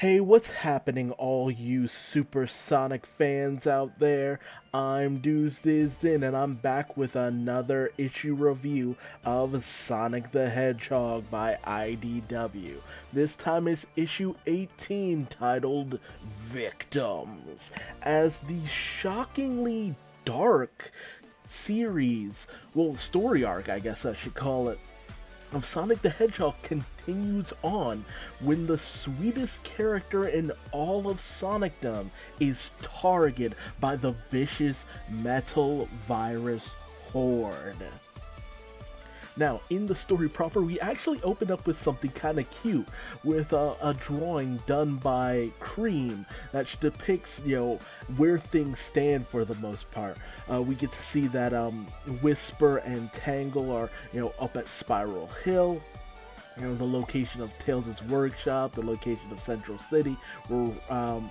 Hey, what's happening, all you supersonic fans out there? I'm Duuz-Diz-Din, and I'm back with another issue review of Sonic the Hedgehog by IDW. This time it's issue 18, titled Victims, as the shockingly dark series, well, story arc, I guess I should call it, of Sonic the Hedgehog continues on when the sweetest character in all of Sonicdom is targeted by the vicious metal virus horde. Now, in the story proper, we actually open up with something kind of cute, with a drawing done by Cream that depicts, where things stand for the most part. We get to see that Whisper and Tangle are, up at Spiral Hill. The location of Tails' workshop, the location of Central City, where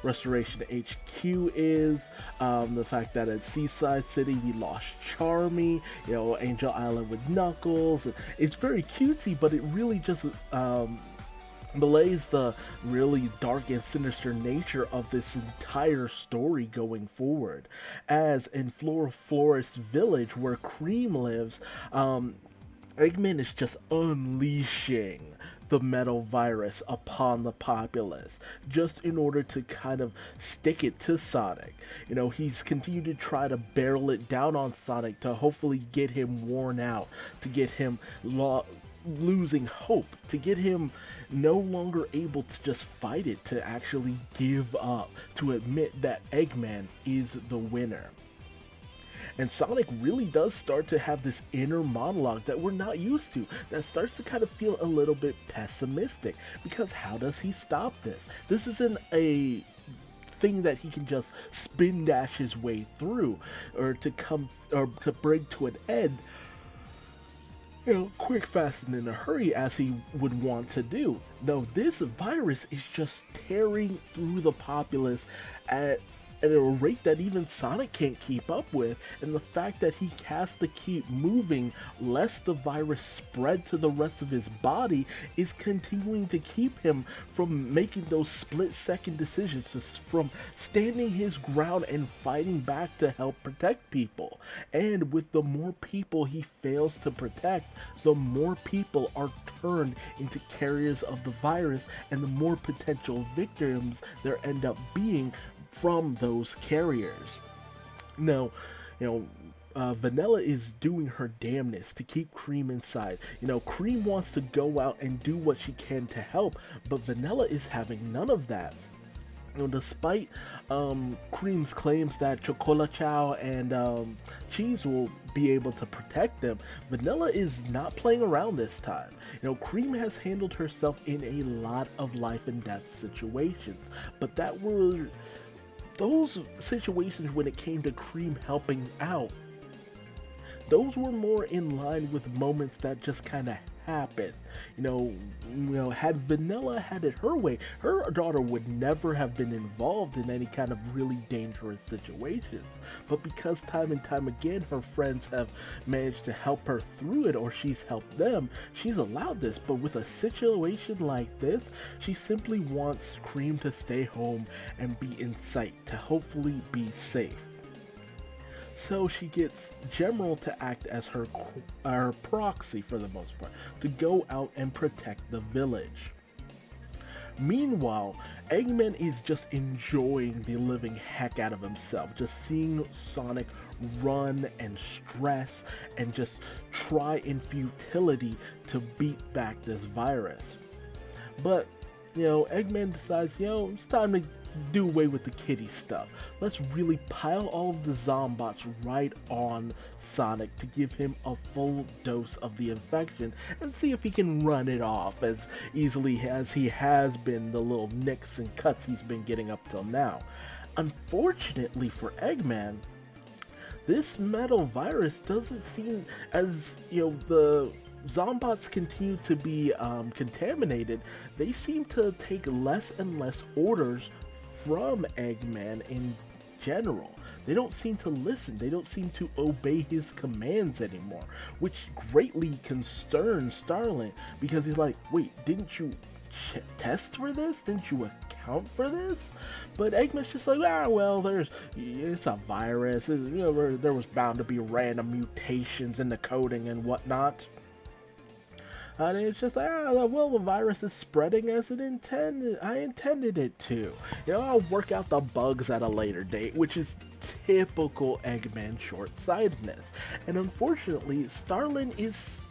Restoration HQ is, the fact that at Seaside City we lost Charmy, Angel Island with Knuckles. It's very cutesy, but it really just belays the really dark and sinister nature of this entire story going forward. As in Flora Florist Village, where Cream lives, Eggman is just unleashing the metal virus upon the populace just in order to kind of stick it to Sonic. He's continued to try to barrel it down on Sonic to hopefully get him worn out, to get him losing hope, to get him no longer able to just fight it, to actually give up, to admit that Eggman is the winner. And Sonic really does start to have this inner monologue that we're not used to, that starts to kind of feel a little bit pessimistic, because how does he stop this? This isn't a thing that he can just spin dash his way through, or to bring to an end, quick, fast, and in a hurry as he would want to do. No, this virus is just tearing through the populace at a rate that even Sonic can't keep up with, and the fact that he has to keep moving lest the virus spread to the rest of his body is continuing to keep him from making those split-second decisions, from standing his ground and fighting back to help protect people. And with the more people he fails to protect, the more people are turned into carriers of the virus, and the more potential victims there end up being from those carriers. Now, Vanilla is doing her damnness to keep Cream inside. Cream wants to go out and do what she can to help, but Vanilla is having none of that. Despite Cream's claims that Chocola Chow and Cheese will be able to protect them, Vanilla is not playing around this time. Cream has handled herself in a lot of life and death situations, but those situations when it came to Cream helping out, those were more in line with moments that just kind of happened. Had Vanilla had it her way, her daughter would never have been involved in any kind of really dangerous situations. But because time and time again her friends have managed to help her through it, or she's helped them, she's allowed this. But with a situation like this, she simply wants Cream to stay home and be in sight, to hopefully be safe. So she gets Gemerl to act as her proxy for the most part, to go out and protect the village. Meanwhile, Eggman is just enjoying the living heck out of himself, just seeing Sonic run and stress and just try in futility to beat back this virus. But, Eggman decides, it's time to do away with the kitty stuff. Let's really pile all of the Zombots right on Sonic to give him a full dose of the infection and see if he can run it off as easily as he has been the little nicks and cuts he's been getting up till now. Unfortunately for Eggman, this metal virus doesn't seem, as the Zombots continue to be contaminated, they seem to take less and less orders from Eggman in general. They don't seem to listen. They don't seem to obey his commands anymore, which greatly concerns Starling, because he's like, wait, didn't you test for this? Didn't you account for this? But Eggman's just like, ah, well, it's a virus. There was bound to be random mutations in the coding and whatnot. And it's just like, well, the virus is spreading as I intended it to. I'll work out the bugs at a later date, which is typical Eggman short-sightedness. And unfortunately, Starling is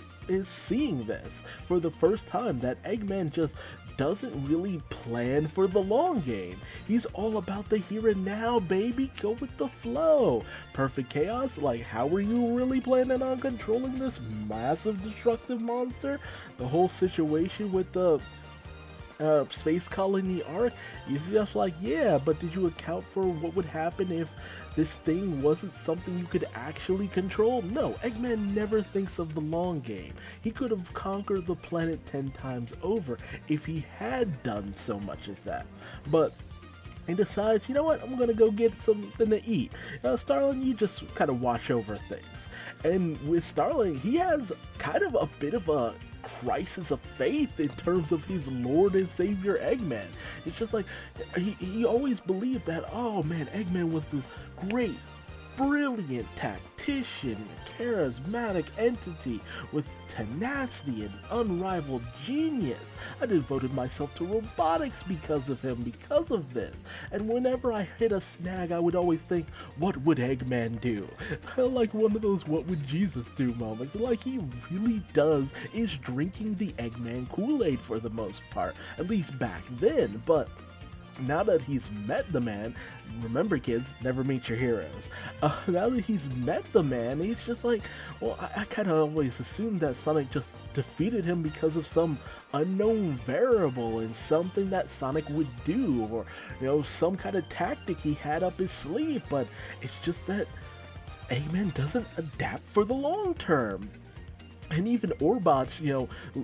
seeing this for the first time, that Eggman just doesn't really plan for the long game. He's all about the here and now, baby. Go with the flow. Perfect chaos? Like, how are you really planning on controlling this massive destructive monster? The whole situation with the space colony arc, he's just like, yeah, but did you account for what would happen if this thing wasn't something you could actually control? No, Eggman never thinks of the long game. He could have conquered the planet 10 times over if he had done so much as that. But he decides, you know what, I'm gonna go get something to eat. Starling, you just kind of watch over things. And with Starling, he has kind of a bit of a crisis of faith in terms of his Lord and Savior Eggman. It's just like, he always believed that, oh man, Eggman was this great, brilliant tactician, charismatic entity with tenacity and unrivaled genius. I devoted myself to robotics because of him, because of this. And whenever I hit a snag, I would always think, what would Eggman do? Like one of those what would Jesus do moments. Like he really does is drinking the Eggman Kool-Aid for the most part, at least back then. But now that he's met the man, remember kids, never meet your heroes. Now that he's met the man, he's just like, well, I kind of always assumed that Sonic just defeated him because of some unknown variable and something that Sonic would do, or some kind of tactic he had up his sleeve. But it's just that Eggman doesn't adapt for the long term. And even Orbot,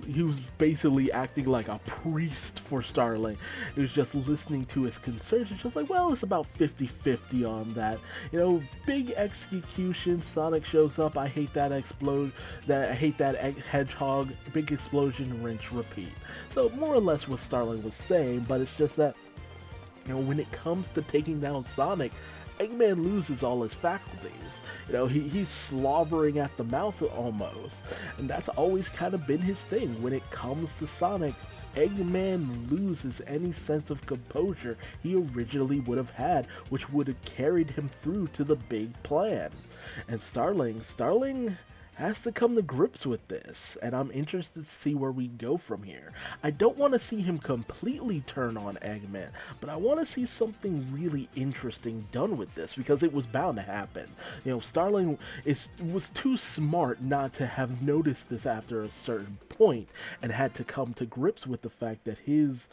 he was basically acting like a priest for Starling. He was just listening to his concerns. It's just like, well, it's about 50-50 on that. Big execution. Sonic shows up. I hate that Hedgehog. Big explosion, rinse, repeat. So more or less what Starling was saying, but it's just that, when it comes to taking down Sonic, Eggman loses all his faculties. He's slobbering at the mouth almost. And that's always kind of been his thing. When it comes to Sonic, Eggman loses any sense of composure he originally would have had, which would have carried him through to the big plan. And Starling has to come to grips with this, and I'm interested to see where we go from here. I don't want to see him completely turn on Eggman, but I want to see something really interesting done with this, because it was bound to happen. Starling was too smart not to have noticed this after a certain point, and had to come to grips with the fact that his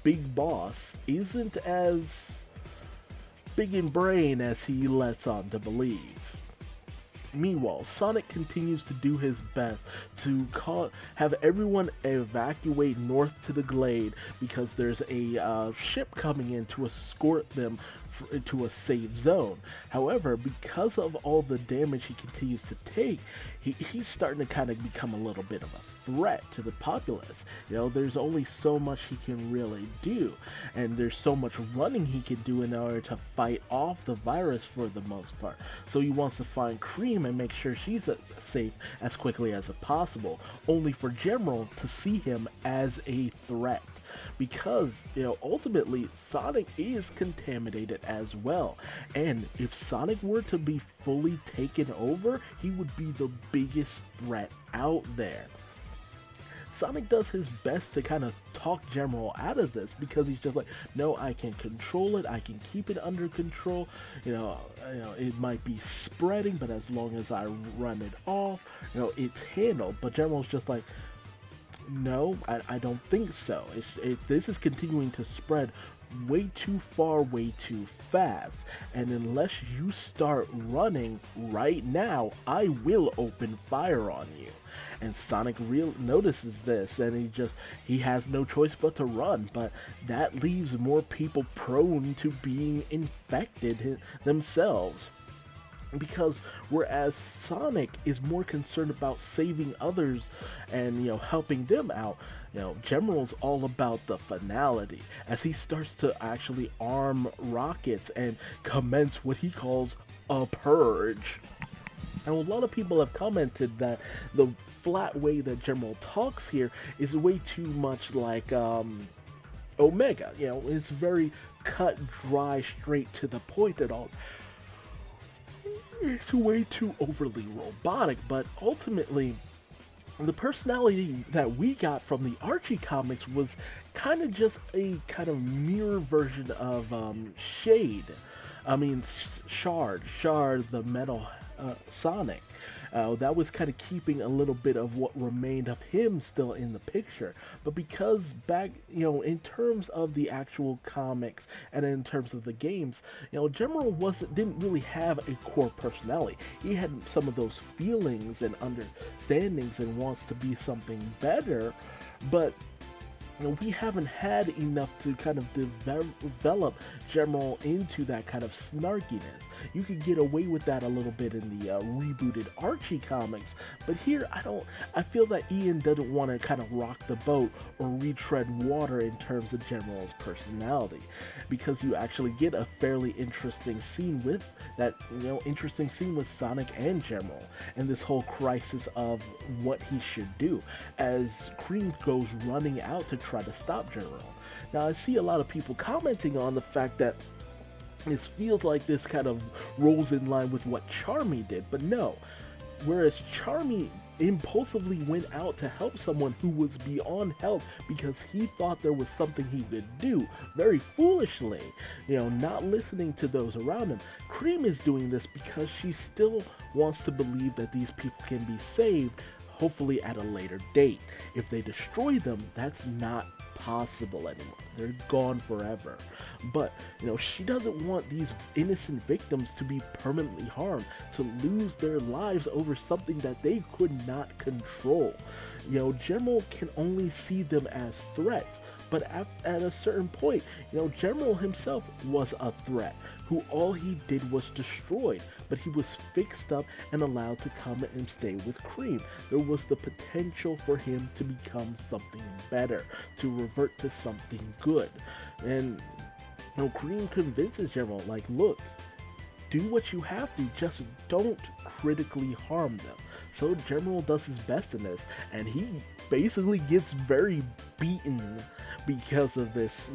big boss isn't as big in brain as he lets on to believe. Meanwhile, Sonic continues to do his best to have everyone evacuate north to the Glade, because there's a ship coming in to escort them to a safe zone. However, because of all the damage he continues to take, he's starting to kind of become a little bit of a threat to the populace. There's only so much he can really do, and there's so much running he can do in order to fight off the virus for the most part. So he wants to find Cream and make sure she's safe as quickly as possible, only for Gemerl to see him as a threat. Because, ultimately, Sonic is contaminated as well. And if Sonic were to be fully taken over, he would be the biggest threat out there. Sonic does his best to kind of talk Gemerl out of this, because he's just like, no, I can control it, I can keep it under control, it might be spreading, but as long as I run it off, it's handled. But Gemerl's just like, no, I don't think so. This is continuing to spread way too far, way too fast, and unless you start running right now, I will open fire on you. And Sonic notices this, and he has no choice but to run, but that leaves more people prone to being infected themselves. Because whereas Sonic is more concerned about saving others and helping them out, Gemerl's all about the finality as he starts to actually arm rockets and commence what he calls a purge. And a lot of people have commented that the flat way that Gemerl talks here is way too much like Omega. It's very cut, dry, straight to the point and all. It's way too overly robotic, but ultimately, the personality that we got from the Archie comics was kind of just a kind of mirror version of Shade. Shard, the metal Sonic. That was kind of keeping a little bit of what remained of him still in the picture. But because back, in terms of the actual comics and in terms of the games, Gemerl didn't really have a core personality. He had some of those feelings and understandings and wants to be something better, but we haven't had enough to kind of develop Gemerl into that kind of snarkiness. You could get away with that a little bit in the rebooted Archie comics, but here I feel that Ian doesn't want to kind of rock the boat or retread water in terms of Gemerl's personality, because you actually get a fairly interesting scene with Sonic and Gemerl, and this whole crisis of what he should do as Cream goes running out to try to stop Gemerl. Now, I see a lot of people commenting on the fact that this feels like this kind of rolls in line with what Charmy did, but no. Whereas Charmy impulsively went out to help someone who was beyond help because he thought there was something he could do, very foolishly, not listening to those around him. Cream is doing this because she still wants to believe that these people can be saved, hopefully at a later date. If they destroy them, that's not possible anymore. They're gone forever. But, she doesn't want these innocent victims to be permanently harmed, to lose their lives over something that they could not control. Gemerl can only see them as threats, but at a certain point, Gemerl himself was a threat, who all he did was destroyed, but he was fixed up and allowed to come and stay with Cream. There was the potential for him to become something better, to revert to something good. And Cream convinces Gemerl, like, look, do what you have to, just don't critically harm them. So Gemerl does his best in this, and he basically gets very beaten because of this,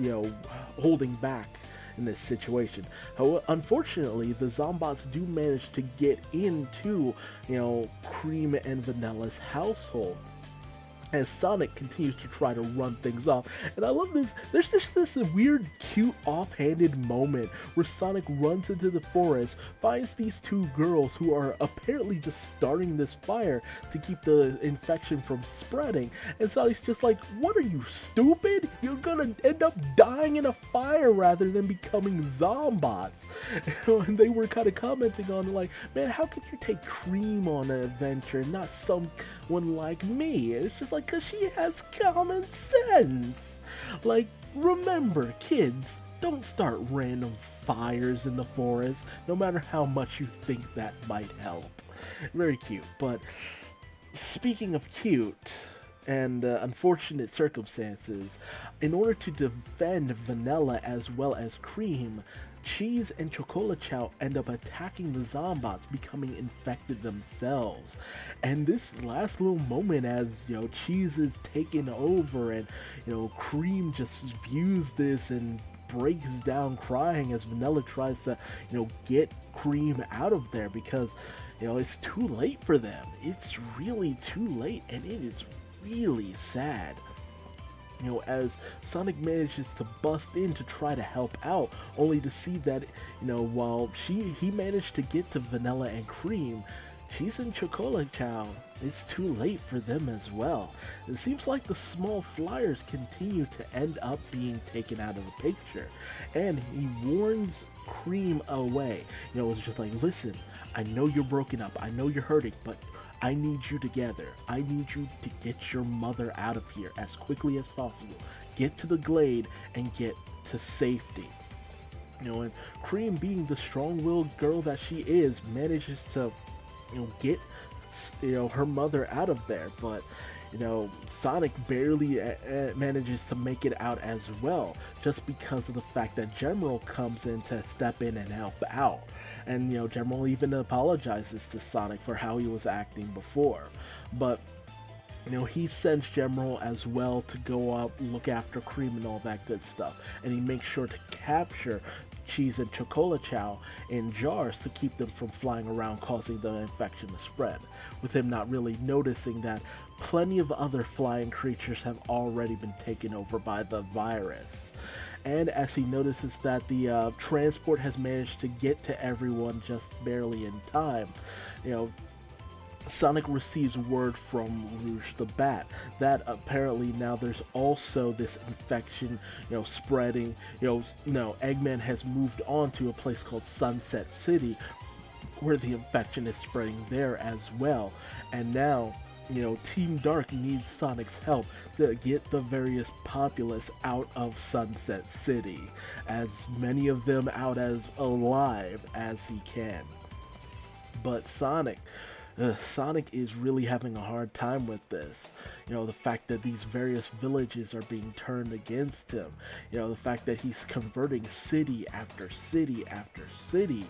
holding back in this situation. However, unfortunately, the Zombots do manage to get into, Cream and Vanilla's household, as Sonic continues to try to run things off. And I love this. There's just this weird, cute, offhanded moment where Sonic runs into the forest, finds these two girls who are apparently just starting this fire to keep the infection from spreading. And Sonic's just like, what are you, stupid? You're gonna end up dying in a fire rather than becoming Zombots. And they were kind of commenting on, like, man, how could you take Cream on an adventure and not someone like me? And it's just like, cause she has common sense. Like, remember, kids, don't start random fires in the forest, no matter how much you think that might help. Very cute. But speaking of cute and unfortunate circumstances, in order to defend Vanilla as well as Cream, Cheese and Chocolate end up attacking the Zombots, becoming infected themselves. And this last little moment as, Cheese is taken over and, Cream just views this and breaks down crying as Vanilla tries to, get Cream out of there because, it's too late for them. It's really too late, and it is really sad. As Sonic manages to bust in to try to help out, only to see that, while he managed to get to Vanilla and Cream, Cheese and Chocolate it's too late for them as well. It seems like the small flyers continue to end up being taken out of the picture, and he warns Cream away. It's just like, listen, I know you're broken up, I know you're hurting, but I need you together. I need you to get your mother out of here as quickly as possible. Get to the glade and get to safety. And Cream, being the strong-willed girl that she is, manages to, get, her mother out of there. But, Sonic barely manages to make it out as well, just because of the fact that Gemerl comes in to step in and help out. And, Gemerl even apologizes to Sonic for how he was acting before. But, he sends Gemerl as well to go out, look after Cream and all that good stuff. And he makes sure to capture Cheese and Chocolate in jars to keep them from flying around, causing the infection to spread, with him not really noticing that plenty of other flying creatures have already been taken over by the virus. And as he notices that the transport has managed to get to everyone just barely in time, Sonic receives word from Rouge the Bat that apparently now there's also this infection, spreading. Eggman has moved on to a place called Sunset City, where the infection is spreading there as well. And now, Team Dark needs Sonic's help to get the various populace out of Sunset City, as many of them out as alive as he can. But Sonic is really having a hard time with this. The fact that these various villages are being turned against him. The fact that he's converting city after city after city.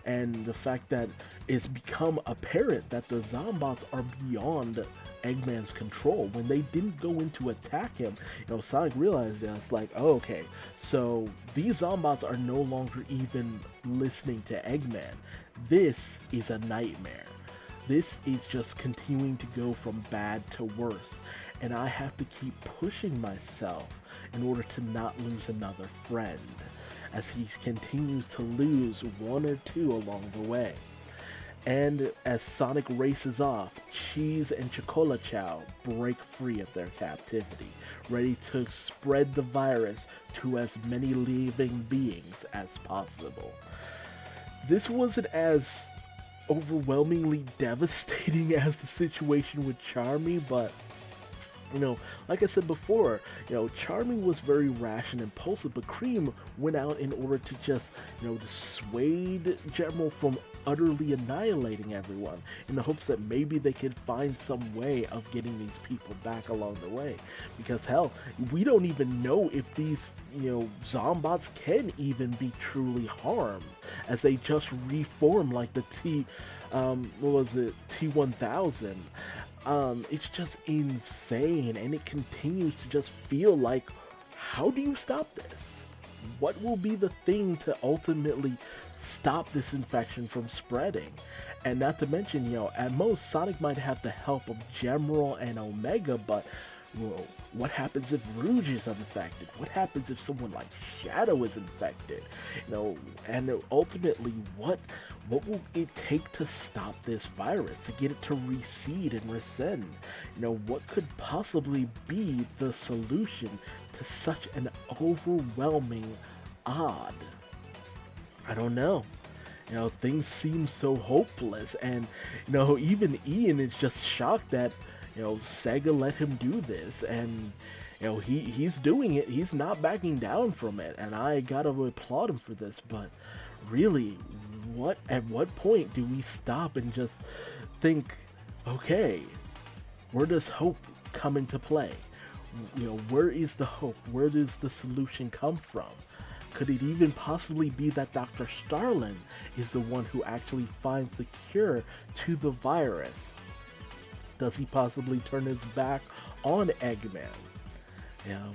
And the fact that it's become apparent that the Zombots are beyond Eggman's control. When they didn't go in to attack him, Sonic realized that it's like, oh, okay, so these Zombots are no longer even listening to Eggman. This is a nightmare. This is just continuing to go from bad to worse, and I have to keep pushing myself in order to not lose another friend, as he continues to lose one or two along the way. And as Sonic races off, Cheese and Chocolate break free of their captivity, ready to spread the virus to as many living beings as possible. This wasn't as overwhelmingly devastating as the situation with Charmy, but like I said before, Charmy was very rash and impulsive, but Cream went out in order to just, dissuade Gemerl from utterly annihilating everyone, in the hopes that maybe they could find some way of getting these people back along the way. Because hell, we don't even know if these, Zombots can even be truly harmed, as they just reform like the T-1000. It's just insane, and it continues to just feel like, how do you stop this? What will be the thing to ultimately stop this infection from spreading? And not to mention, at most, Sonic might have the help of Gemerl and Omega, but what happens if Rouge is infected? What happens if someone like Shadow is infected? And ultimately, what will it take to stop this virus, to get it to recede and rescind? What could possibly be the solution to such an overwhelming odd? I don't know. Things seem so hopeless, and even Ian is just shocked that Sega let him do this, and he's doing it. He's not backing down from it, and I gotta applaud him for this. But really, at what point do we stop and just think, okay, where does hope come into play? Where is the hope? Where does the solution come from? Could it even possibly be that Dr. Starlin is the one who actually finds the cure to the virus? Does he possibly turn his back on Eggman?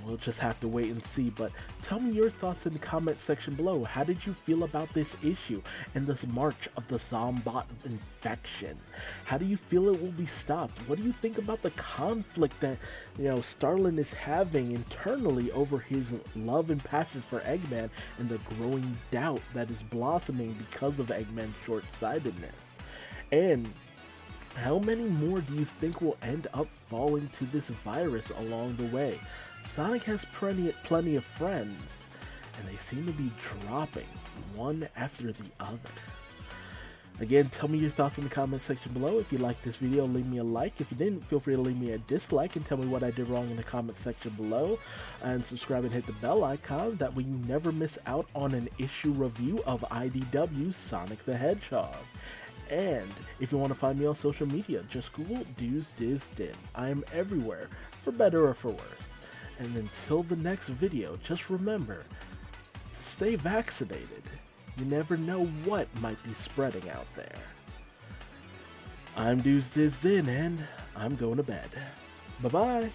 We'll just have to wait and see, but tell me your thoughts in the comment section below. How did you feel about this issue and this march of the Zombot infection? How do you feel it will be stopped? What do you think about the conflict that, Starlin is having internally over his love and passion for Eggman, and the growing doubt that is blossoming because of Eggman's short-sightedness? And how many more do you think will end up falling to this virus along the way? Sonic has plenty of friends, and they seem to be dropping one after the other. Again, tell me your thoughts in the comment section below. If you liked this video, leave me a like. If you didn't, feel free to leave me a dislike and tell me what I did wrong in the comment section below. And subscribe and hit the bell icon, that way you never miss out on an issue review of IDW's Sonic the Hedgehog. And if you want to find me on social media, just Google Duuz-Diz-Din. I am everywhere, for better or for worse. And until the next video, just remember to stay vaccinated. You never know what might be spreading out there. I'm Duuz-Diz-Din, and I'm going to bed. Bye-bye.